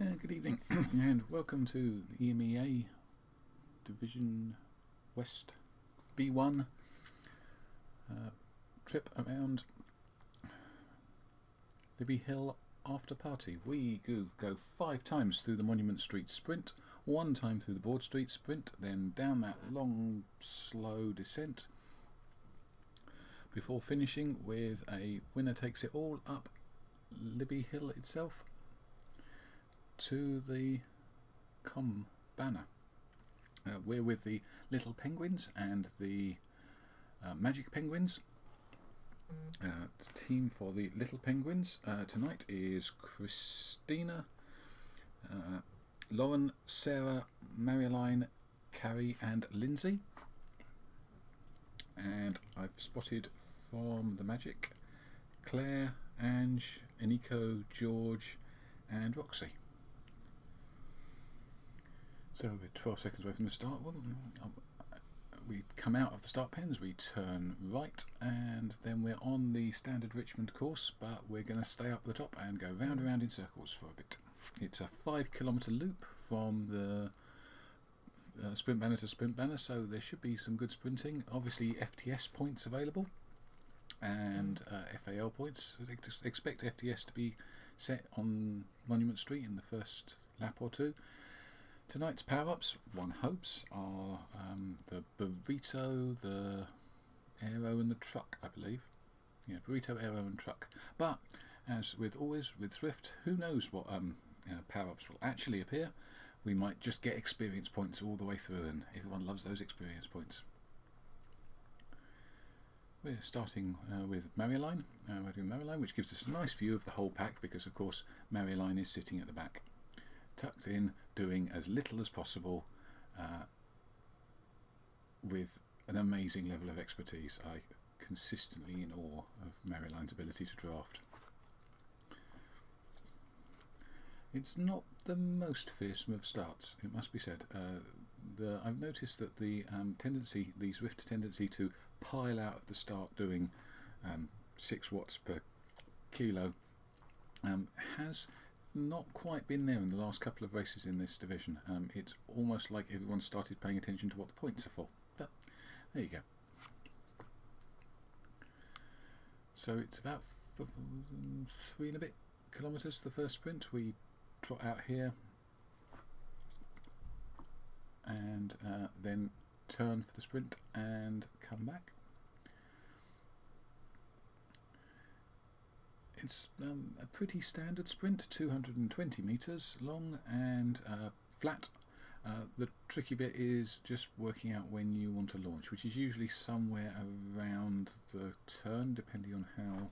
Good evening and welcome to the EMEA Division West B1 trip around Libby Hill after party. We go 5 times through the Monument Street sprint, 1 time through the Broad Street sprint, then down that long slow descent before finishing with a winner takes it all up Libby Hill itself to the banner. We're with the Little Penguins and the Magic Penguins. The team for the Little Penguins tonight is Christina, Lauren, Sarah, Marilyn, Carrie and Lindsay. And I've spotted from the Magic Claire, Ange, Eniko, George and Roxy. So we're 12 seconds away from the start. We come out of the start pens, we turn right, and then we're on the standard Richmond course, but we're going to stay up the top and go round and round in circles for a bit. It's a 5-kilometre loop from the sprint banner to sprint banner, so there should be some good sprinting. Obviously FTS points available and FAL points. Expect FTS to be set on Monument Street in the first lap or two. Tonight's power-ups, one hopes, are the burrito, the aero and the truck, I believe. Yeah, burrito, aero and truck. But, as with always with Swift, who knows what power-ups will actually appear. We might just get experience points all the way through, and everyone loves those experience points. We're starting with Marilyn. We're doing Marilyn, which gives us a nice view of the whole pack, because of course Marilyn is sitting at the back, tucked in, doing as little as possible, with an amazing level of expertise. I consistently in awe of Marilyn's ability to draft. It's not the most fearsome of starts, it must be said. I've noticed that the Swift tendency to pile out at the start doing 6 watts per kilo has not quite been there in the last couple of races in this division. It's almost like everyone started paying attention to what the points are for. But there you go. So it's about 3 and a bit kilometres the first sprint. We trot out here and then turn for the sprint and come back. It's a pretty standard sprint, 220 metres long and flat. The tricky bit is just working out when you want to launch, which is usually somewhere around the turn, depending on how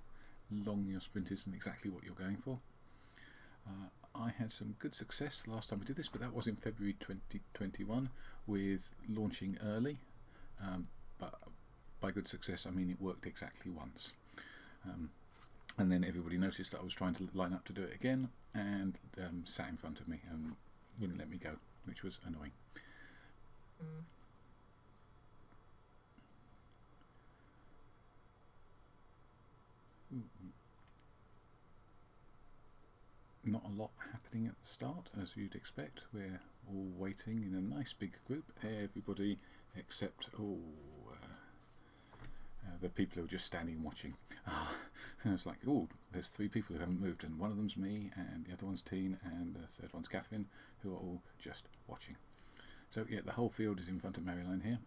long your sprint is and exactly what you're going for. I had some good success the last time I did this, but that was in February 2021 with launching early. But by good success, I mean it worked exactly once. And then everybody noticed that I was trying to line up to do it again and sat in front of me and wouldn't let me go, which was annoying. Not a lot happening at the start, as you'd expect. We're all waiting in a nice big group, everybody except the people who are just standing and watching. And it's like, oh, there's 3 people who haven't moved, and one of them's me, and the other one's Teen, and the third one's Catherine, who are all just watching. So yeah, the whole field is in front of Marilyn here,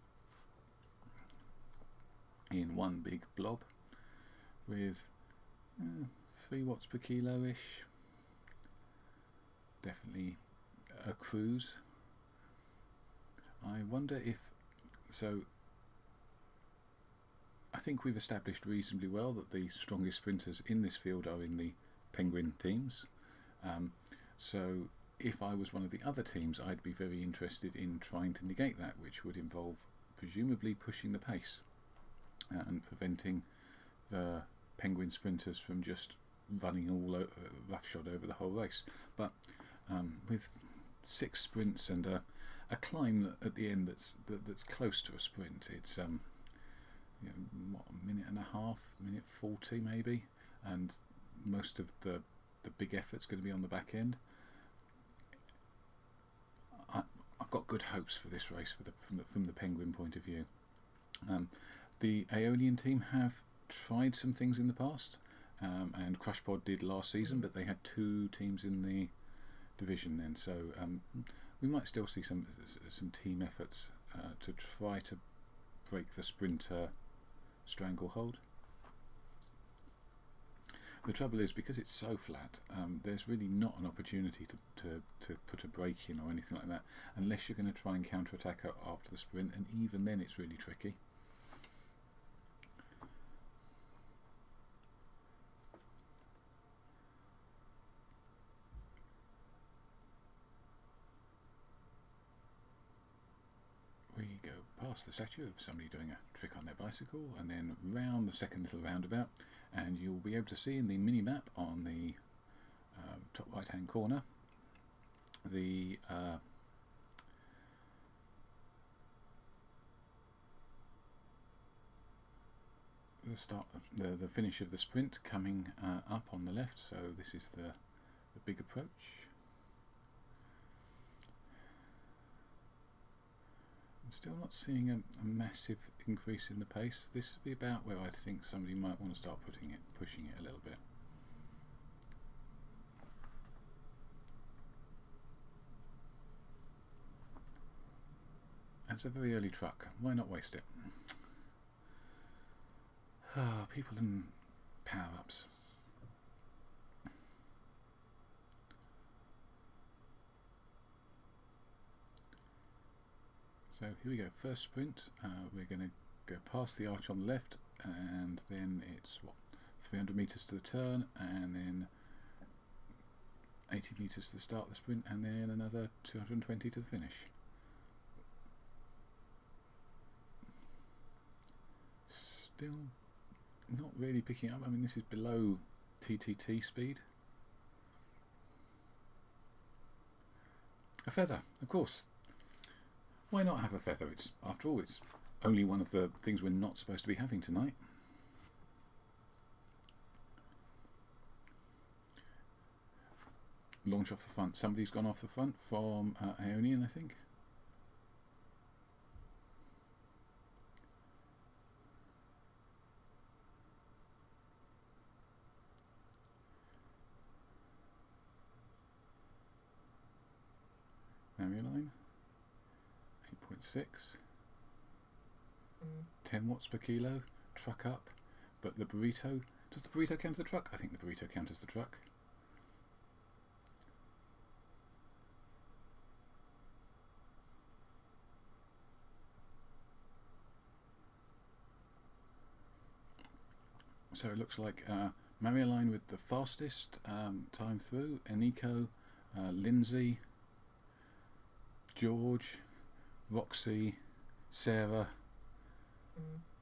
in one big blob, with 3 watts per kilo-ish. Definitely a cruise. I wonder if... So I think we've established reasonably well that the strongest sprinters in this field are in the Penguin teams. So if I was one of the other teams, I'd be very interested in trying to negate that, which would involve presumably pushing the pace and preventing the Penguin sprinters from just running all roughshod over the whole race. But with 6 sprints and a climb at the end that's close to a sprint, it's what, a minute and a half, minute 40 maybe, and most of the big effort's going to be on the back end. got good hopes for this race from the Penguin point of view. The Aeolian team have tried some things in the past, and Crushpod did last season, but they had 2 teams in the division, and so we might still see some team efforts to try to break the sprinter stranglehold. The trouble is, because it's so flat, there's really not an opportunity to put a break in or anything like that, unless you're going to try and counter-attack after the sprint, and even then it's really tricky. We go past the statue of somebody doing a trick on their bicycle, and then round the second little roundabout, and you'll be able to see in the mini map on the top right hand corner the start of the finish of the sprint coming up on the left. So this is the big approach. I'm still not seeing a massive increase in the pace. This would be about where I think somebody might want to start pushing it a little bit. That's a very early truck. Why not waste it? People and power-ups. So here we go, first sprint. We're going to go past the arch on the left, and then it's 300 metres to the turn, and then 80 metres to the start of the sprint, and then another 220 to the finish. Still not really picking up. I mean, this is below TTT speed. A feather, of course. Why not have a feather? After all, it's only one of the things we're not supposed to be having tonight. Launch off the front. Somebody's gone off the front from Aeonian, I think. Line 8.6, 10 watts per kilo, truck up, but the burrito, does the burrito count as the truck? I think the burrito counts as the truck. So it looks like Marie-Line with the fastest time through, Eniko, Lindsay, George, Roxy, Sarah.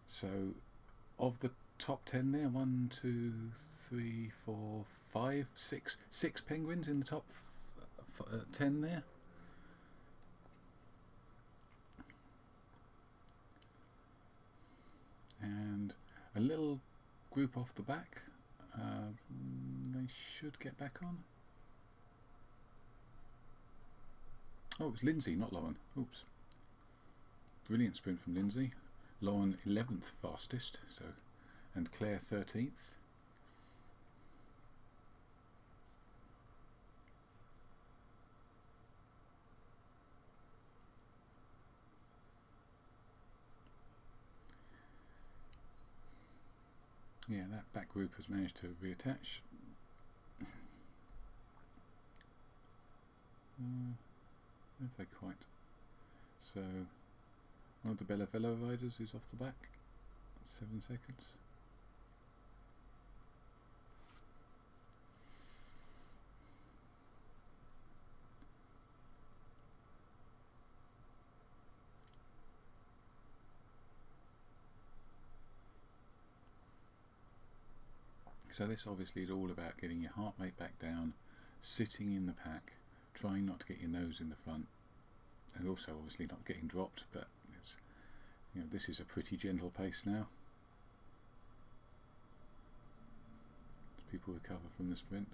So of the top 10 there, 1, 2, 3, 4, 5, 6 penguins in the top 10 there. And a little group off the back. They should get back on. Oh, it was Lindsay, not Lauren. Oops. Brilliant sprint from Lindsay. Lauren 11th fastest, so, and Claire 13th. Yeah, that back group has managed to reattach. If they quite. So one of the Bella Velo riders is off the back. 7 seconds. So this obviously is all about getting your heart rate back down, sitting in the pack, trying not to get your nose in the front, and also obviously not getting dropped, but it's, this is a pretty gentle pace now as people recover from the sprint.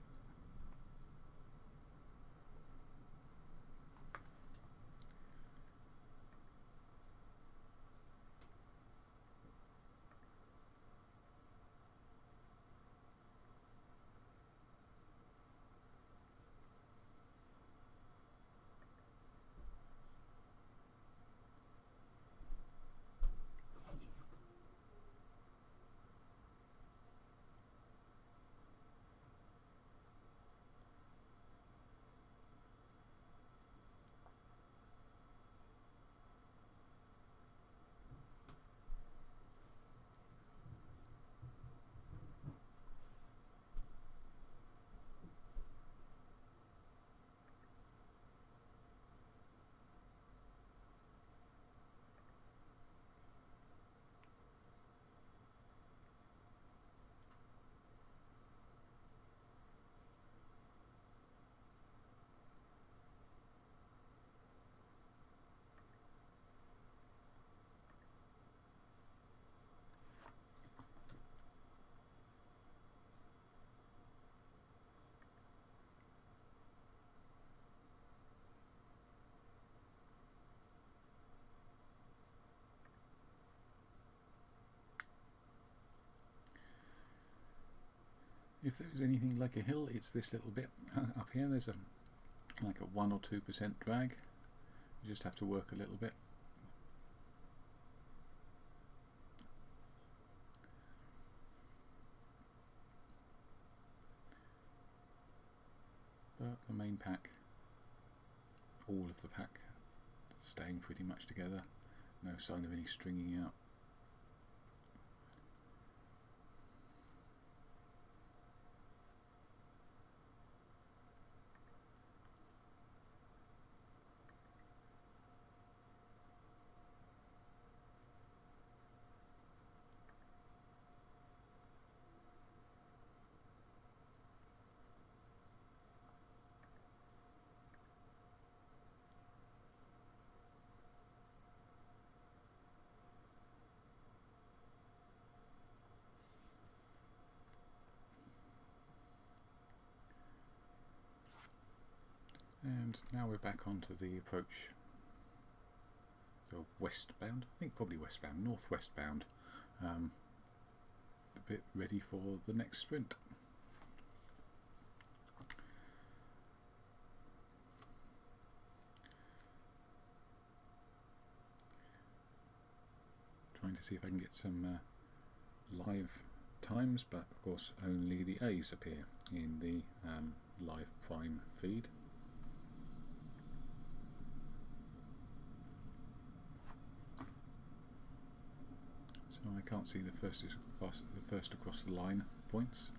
If there's anything like a hill, it's this little bit up here. There's like a 1 or 2% drag. You just have to work a little bit. But the main pack, all of the pack, staying pretty much together. No sign of any stringing out. And now we're back onto the approach. So westbound, I think probably westbound, northwestbound. A bit ready for the next sprint. Trying to see if I can get some live times, but of course only the A's appear in the live prime feed. So I can't see the first across the line points.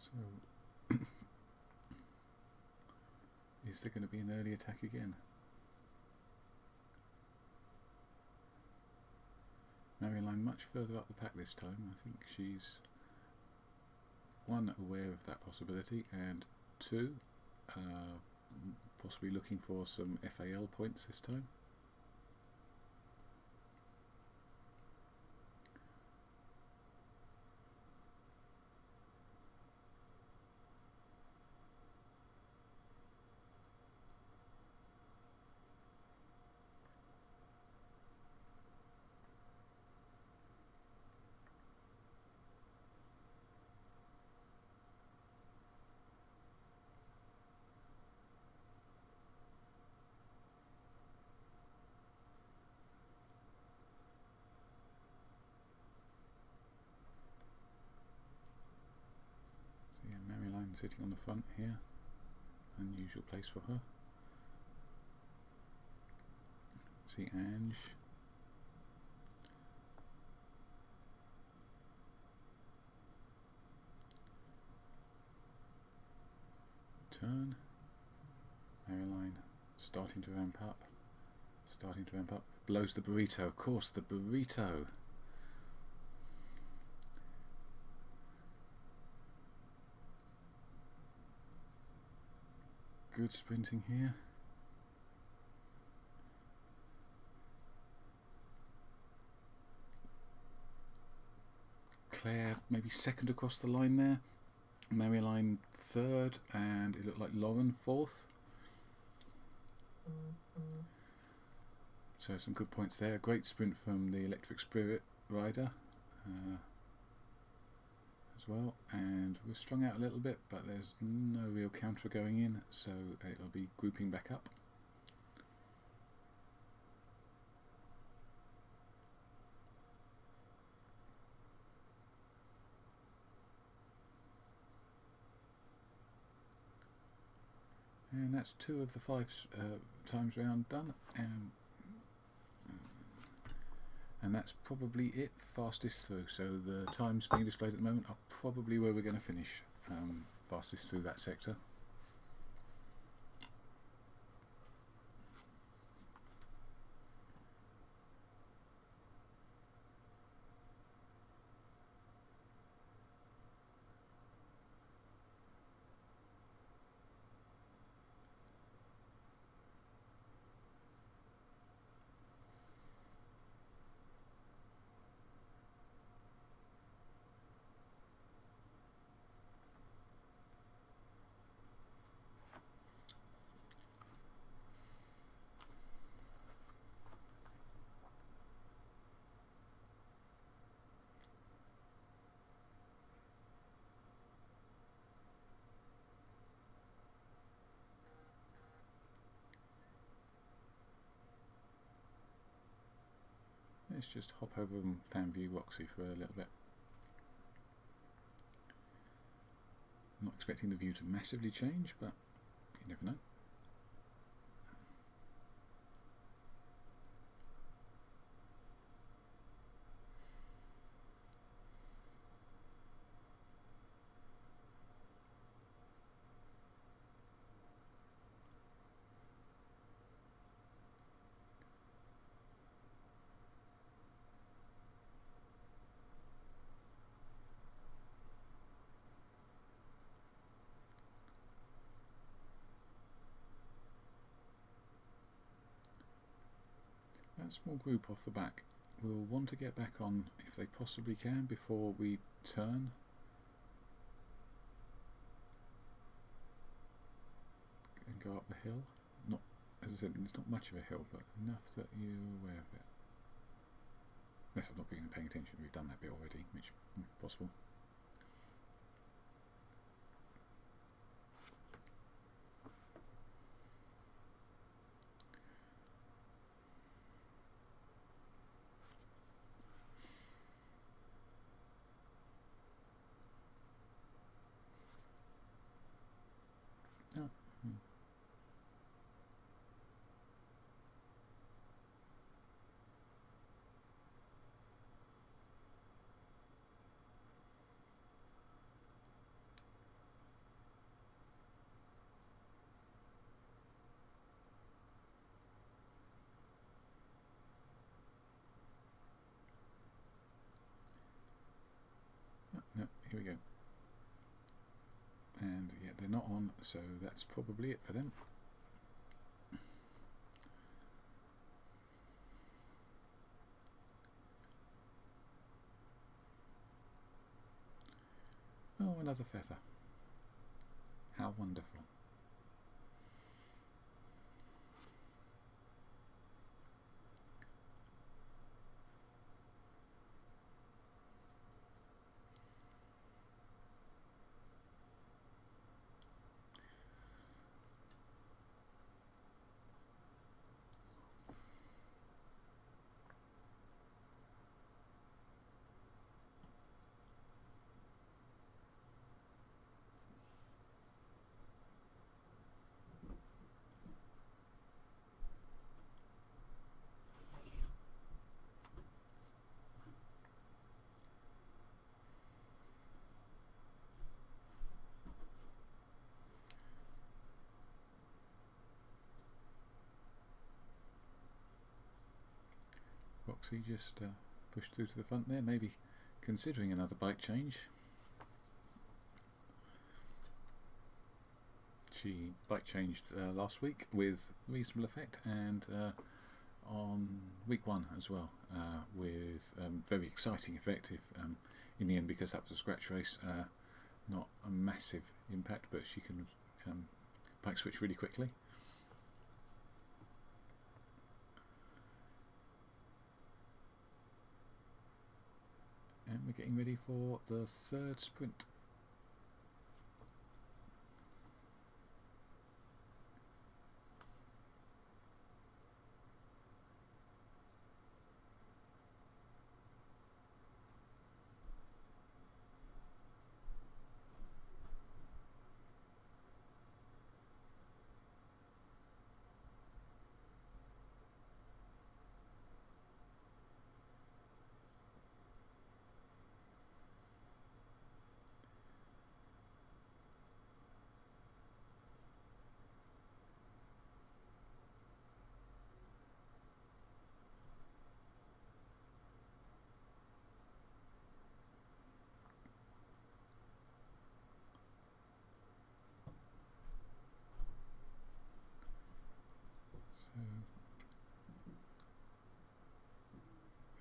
So, is there going to be an early attack again? Maryline much further up the pack this time. I think she's one, aware of that possibility, and two, possibly looking for some FAL points this time. Sitting on the front here, unusual place for her. See Ange. Turn. Maryline starting to ramp up. Blows the burrito. Of course, the burrito. Good sprinting here. Claire maybe second across the line there. Maryline third, and it looked like Lauren fourth. So some good points there. Great sprint from the Electric Spirit rider as well, and we're strung out a little bit, but there's no real counter going in, so it'll be grouping back up. And that's 2 of the 5 times round done, and that's probably it for fastest through. So the times being displayed at the moment are probably where we're going to finish fastest through that sector. Let's just hop over and fan view Roxy for a little bit. I'm not expecting the view to massively change, but you never know. That small group off the back will want to get back on if they possibly can before we turn. And go up the hill. Not, as I said, it's not much of a hill, but enough that you're aware of it. Unless I've not been paying attention, we've done that bit already, which is possible. Oh. No, here we go. And yeah, they're not on, so that's probably it for them. Oh, another feather. How wonderful. Roxy just pushed through to the front there, maybe considering another bike change. She bike changed last week with reasonable effect, and on week 1 as well with very exciting effect if in the end, because that was a scratch race, not a massive impact, but she can bike switch really quickly. And we're getting ready for the 3rd sprint.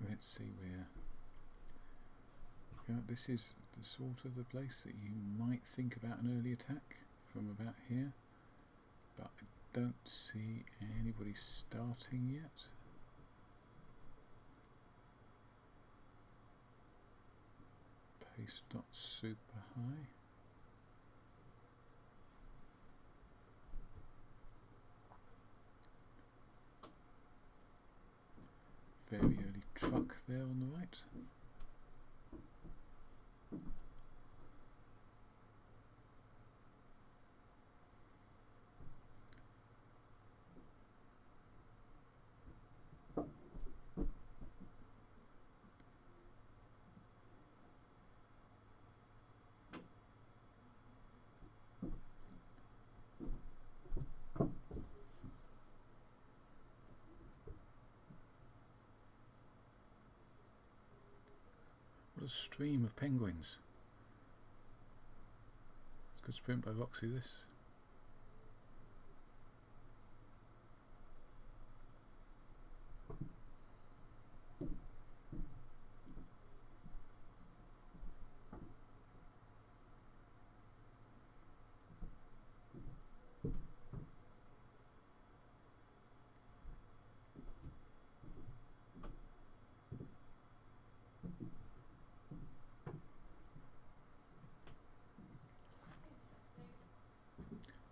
Let's see where. This is the sort of the place that you might think about an early attack from about here, but I don't see anybody starting yet. Pace not super high. Very early truck there on the right. What a stream of penguins. It's a good sprint by Roxy, this.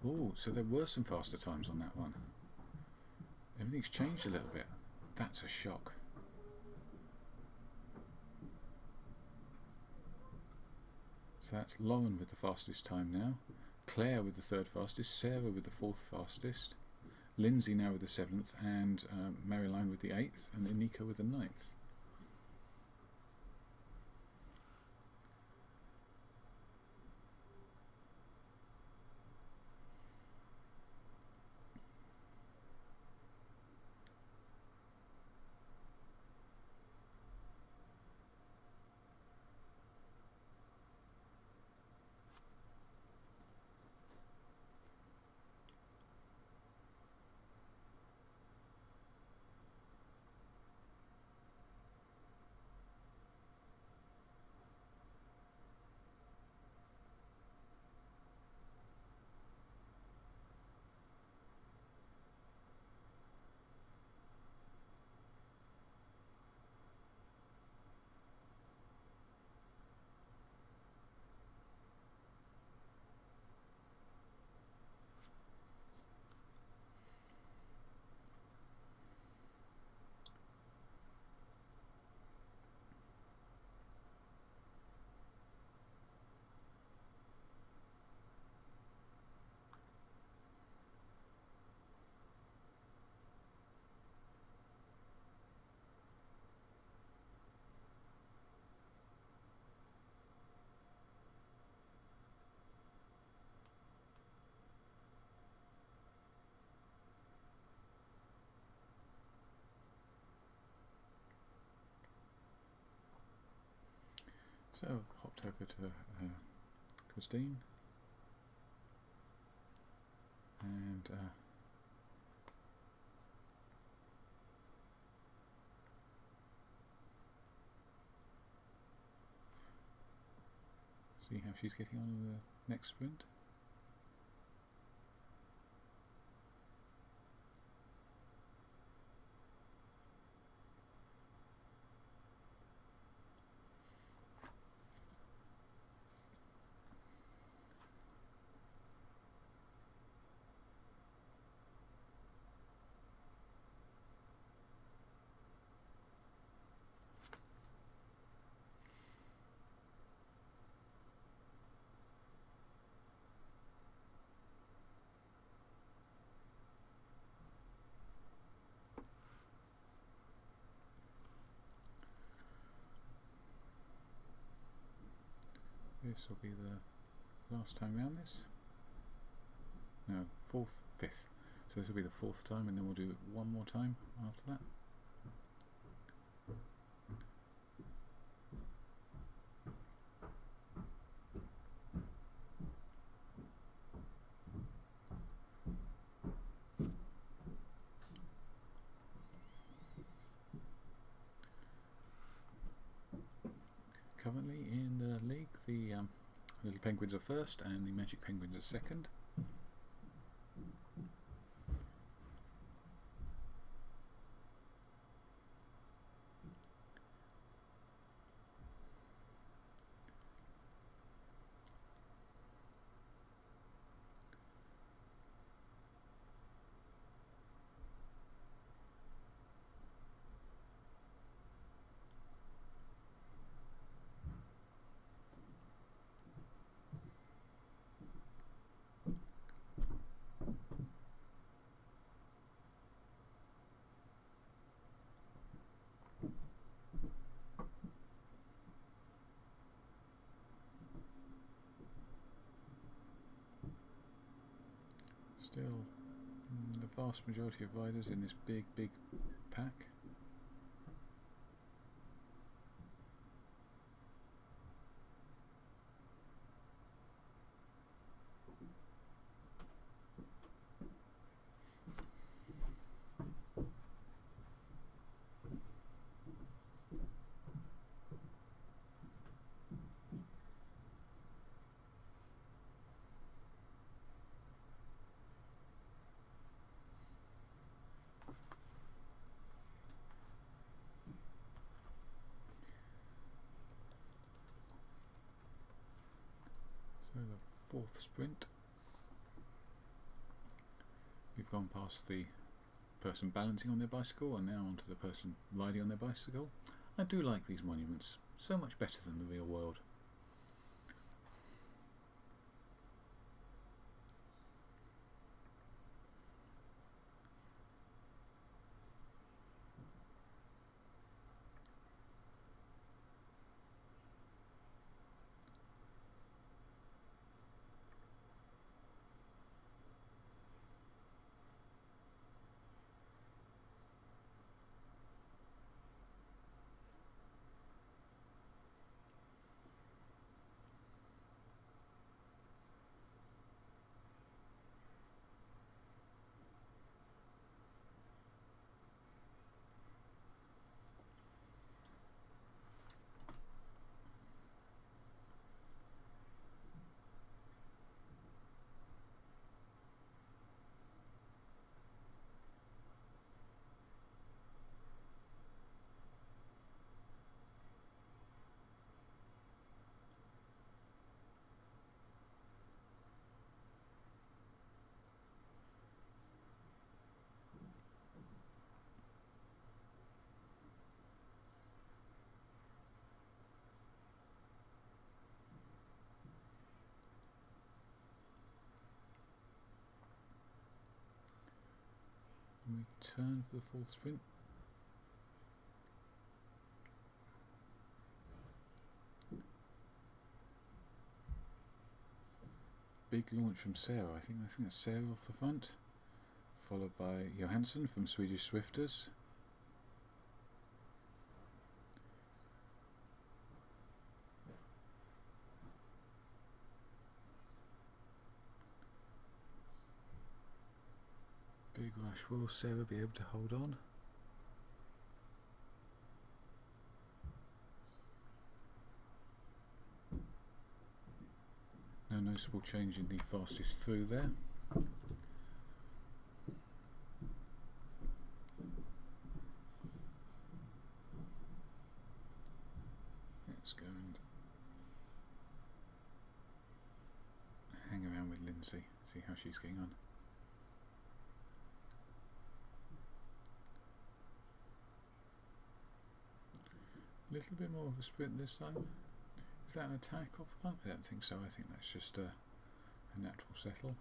Oh, so there were some faster times on that one. Everything's changed a little bit. That's a shock. So that's Lauren with the fastest time now, Claire with the third fastest, Sarah with the fourth fastest, Lindsay now with the seventh, and Marilyn with the eighth, and Inika with the ninth. So I've hopped over to Christine and see how she's getting on in the next sprint. This will be the last time round this. No, fifth. So this will be the fourth time, and then we'll do it one more time after that. Currently in the league, the Little Penguins are first and the Magic Penguins are second. Still the vast majority of riders in this big pack. So the fourth sprint, we've gone past the person balancing on their bicycle and now onto the person riding on their bicycle. I do like these monuments, so much better than the real world. We turn for the fourth sprint. Big launch from Sarah. I think that's Sarah off the front, followed by Johansson from Swedish Swifters. Big rush. Will Sarah be able to hold on? No noticeable change in the fastest through there. Let's go and hang around with Lindsay, see how she's getting on. A little bit more of a sprint this time. Is that an attack off the front? I don't think so. I think that's just a natural settle.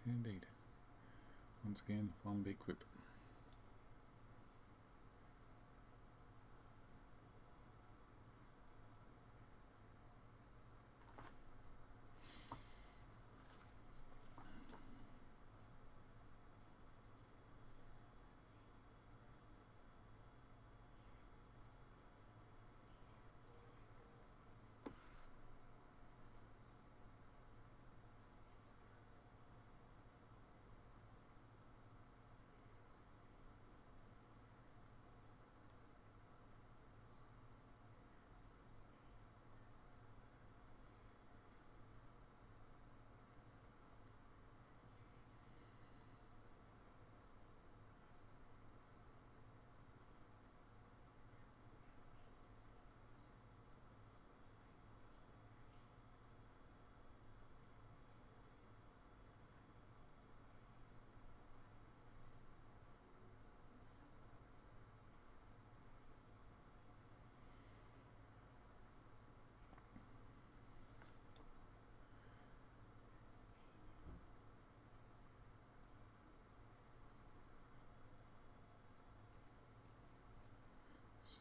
Indeed. Once again, one big group.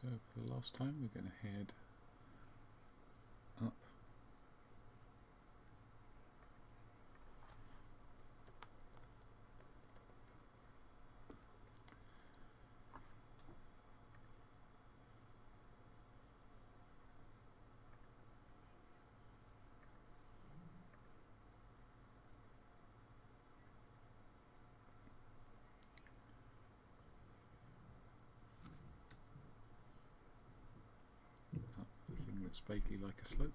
So for the last time we're going to head up. Up the thing that's vaguely like a slope.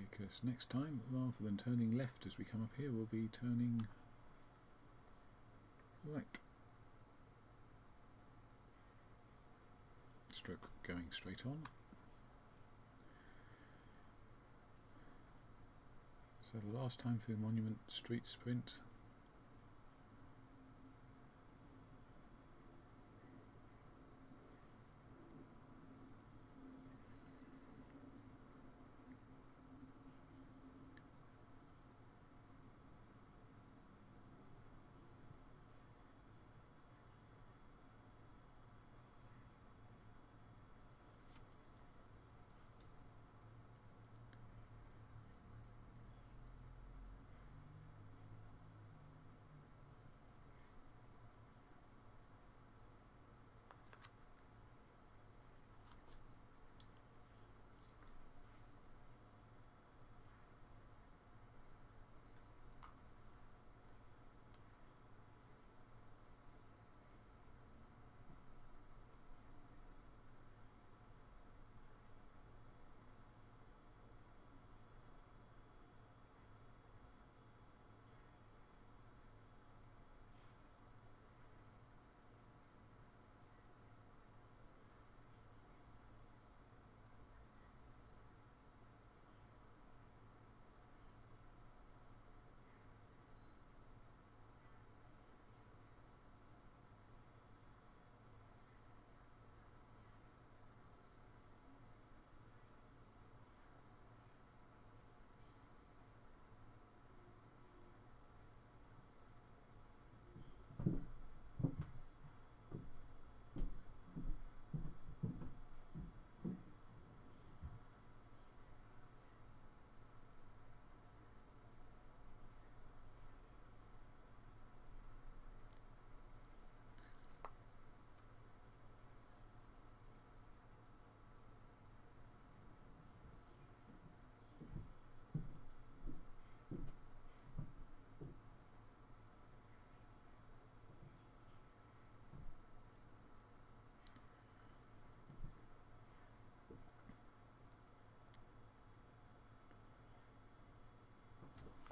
Because next time, rather than turning left as we come up here, we'll be turning right. Stroke going straight on. So the last time through Monument Street Sprint.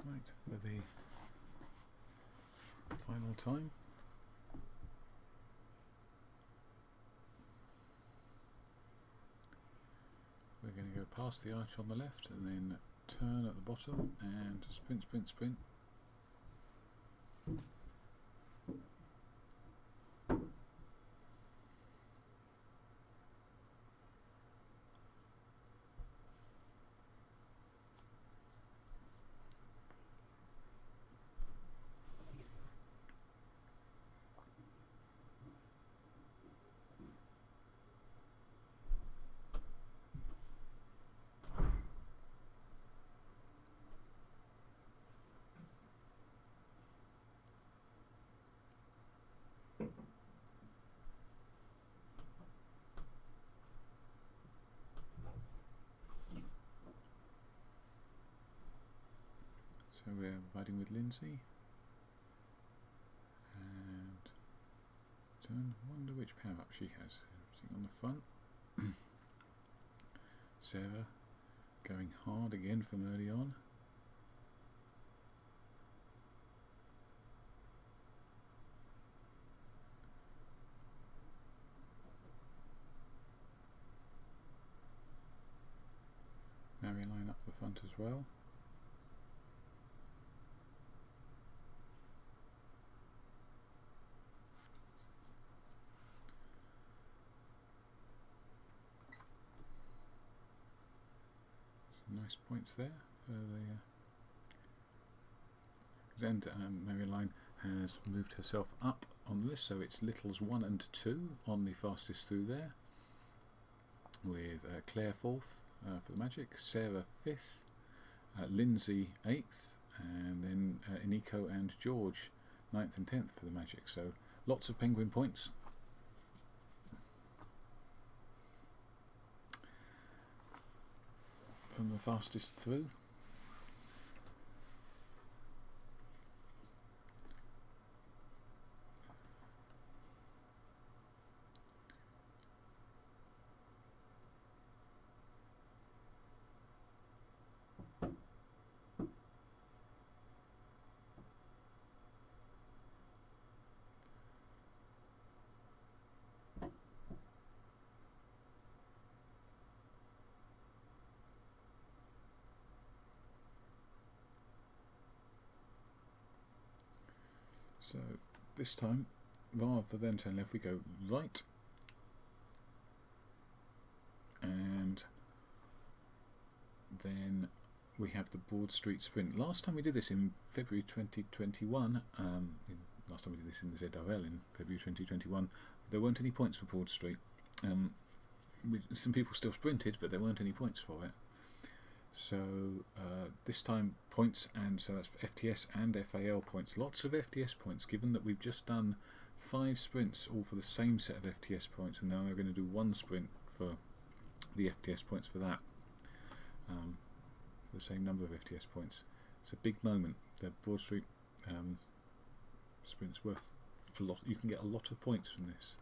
Right, for the final time. We're going to go past the arch on the left and then turn at the bottom and sprint, sprint, sprint. So we're riding with Lindsay and turn. Wonder which power up she has. Everything on the front. Sarah going hard again from early on. Maryline up the front as well. nice points there for the and Maryline has moved herself up on the list, so it's Littles 1 and 2 on the fastest through there, with Claire 4th for the Magic, Sarah 5th, Lindsay 8th, and then Iniko and George 9th and 10th for the Magic. So lots of Penguin points. From the fastest through. So this time, rather than turn left, we go right, and then we have the Broad Street Sprint. Last time we did this in February 2021, last time we did this in the ZRL in February 2021, there weren't any points for Broad Street. Some people still sprinted, but there weren't any points for it. So this time points, and so that's for FTS and FAL points. Lots of FTS points, given that we've just done 5 sprints all for the same set of FTS points, and now we're going to do 1 sprint for the FTS points for that, for the same number of FTS points. It's a big moment. The Broad Street sprint's worth a lot. You can get a lot of points from this.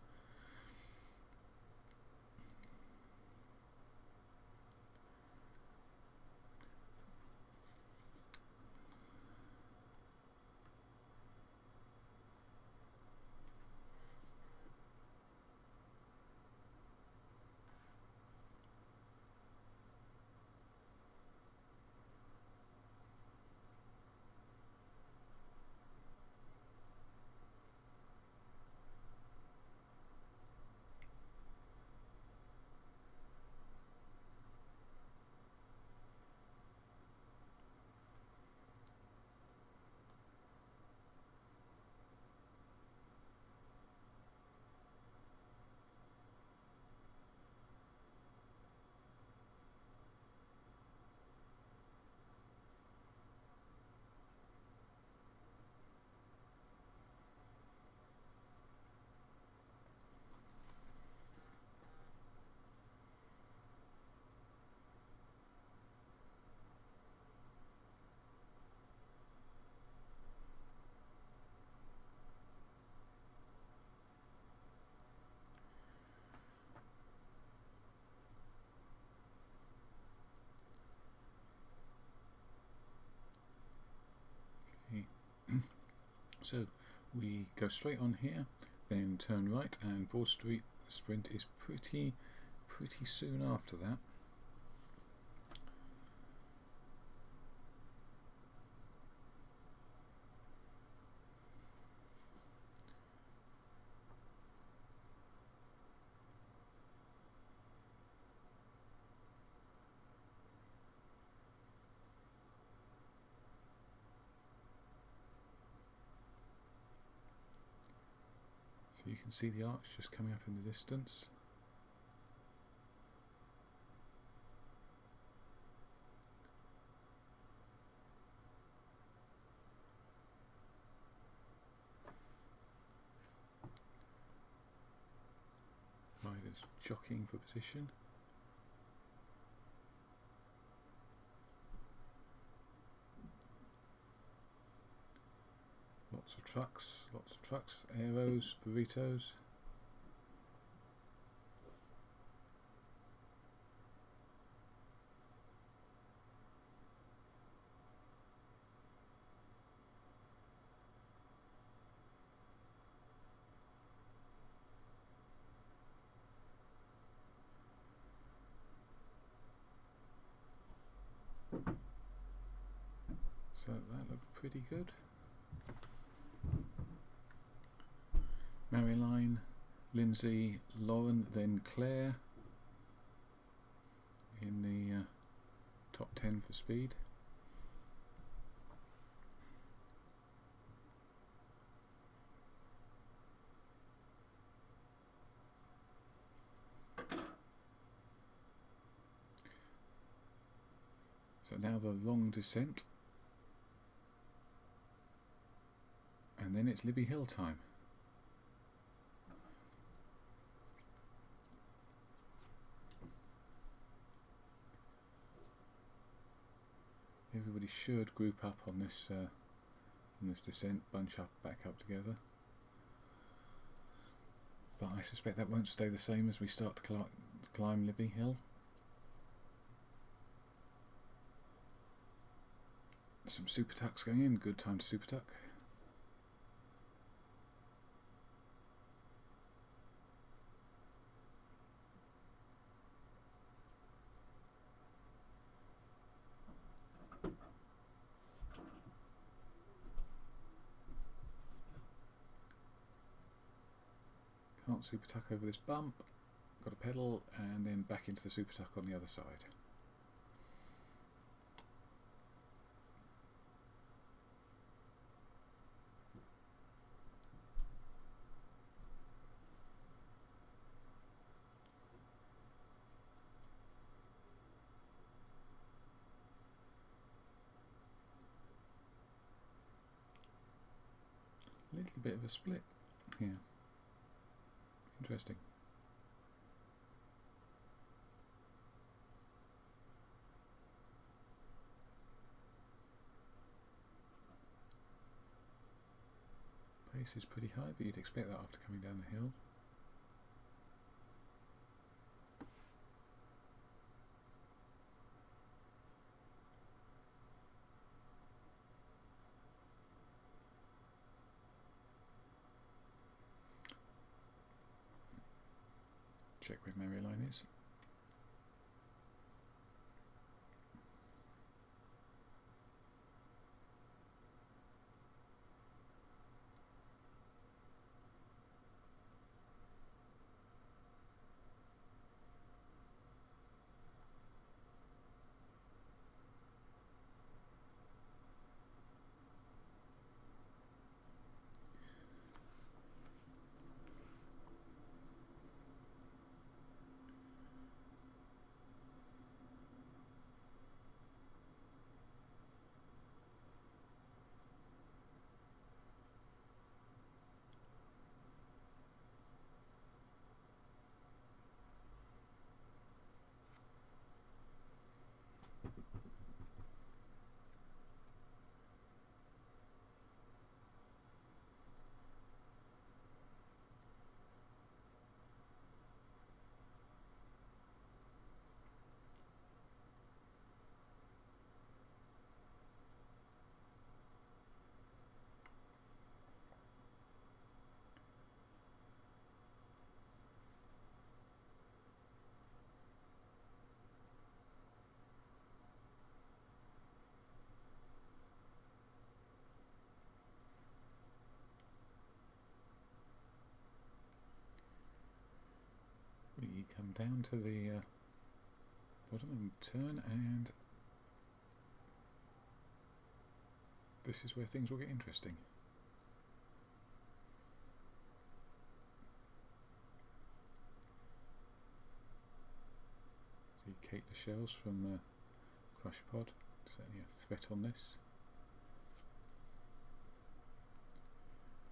So we go straight on here, then turn right, and Broad Street Sprint is pretty soon after that. So you can see the arch just coming up in the distance. Riders jockeying for position. Lots of trucks, aeros, burritos. So that looked pretty good. Maryline, Lindsay, Lauren, then Claire in the top 10 for speed. So now the long descent, and then it's Libby Hill time. Everybody should group up on this descent, bunch up, back up together. But I suspect that won't stay the same as we start to climb Libby Hill. Some super tucks going in, good time to super tuck. Can't super tuck over this bump, got a pedal and then back into the super tuck on the other side. A little bit of a split here. Interesting. Pace is pretty high, but you'd expect that after coming down the hill. Check where Maryline is. We come down to the bottom and turn, and this is where things will get interesting. See Kate Lashells from Crush Pod, certainly a threat on this.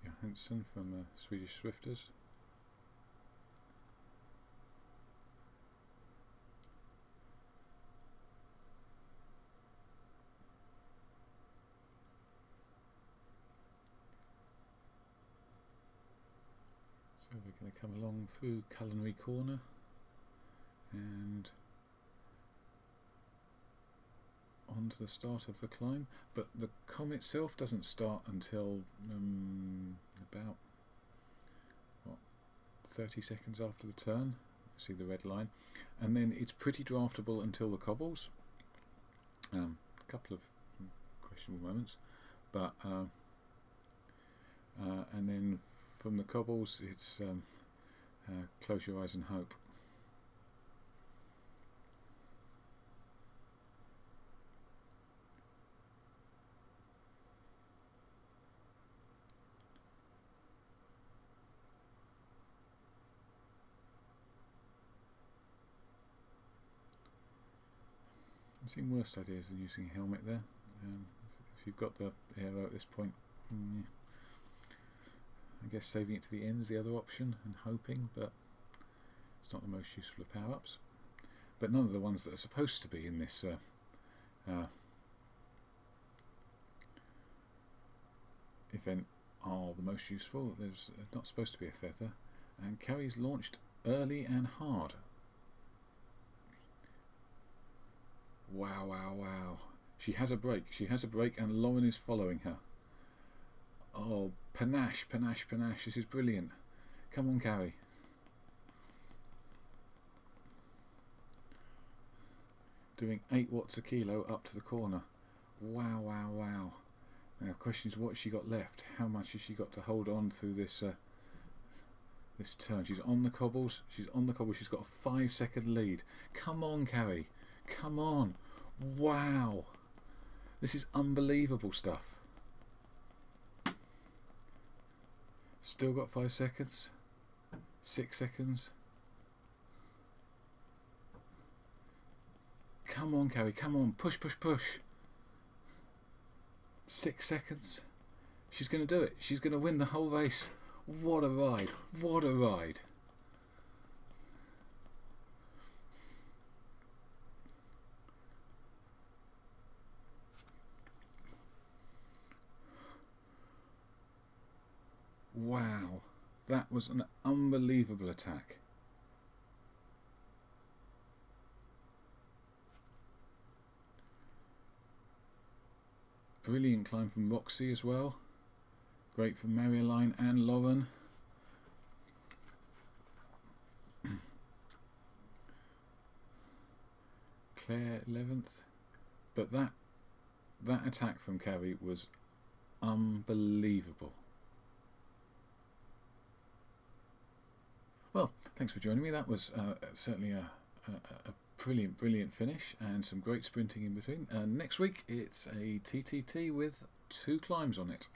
Johansson from Swedish Swifters. So we're going to come along through Culinary Corner and on to the start of the climb, but the comm itself doesn't start until about 30 seconds after the turn. See the red line, and then it's pretty draftable until the cobbles. A couple of questionable moments, but and then from the cobbles it's close your eyes and hope. I've seen worse ideas than using a helmet there. If you've got the aero at this point, I guess saving it to the end is the other option and hoping, but it's not the most useful of power-ups. But none of the ones that are supposed to be in this event are the most useful. There's not supposed to be a feather, and Carrie's launched early and hard. Wow, wow, wow. She has a break. She has a break, and Lauren is following her. Oh, panache, panache, panache. This is brilliant. Come on, Carrie. Doing 8 watts a kilo up to the corner. Wow, wow, wow. Now the question is, what has she got left? How much has she got to hold on through this this turn? She's on the cobbles. She's on the cobbles. She's got a 5-second lead. Come on, Carrie. Come on. Wow. This is unbelievable stuff. Still got 5 seconds. 6 seconds. Come on, Carrie. Come on. Push, push, push. 6 seconds. She's going to do it. She's going to win the whole race. What a ride. What a ride. Wow. That was an unbelievable attack. Brilliant climb from Roxy as well. Great from Marieline and Lauren. Claire 11th. But that attack from Carrie was unbelievable. Well, thanks for joining me. That was certainly a brilliant finish and some great sprinting in between. Next week it's a TTT with 2 climbs on it.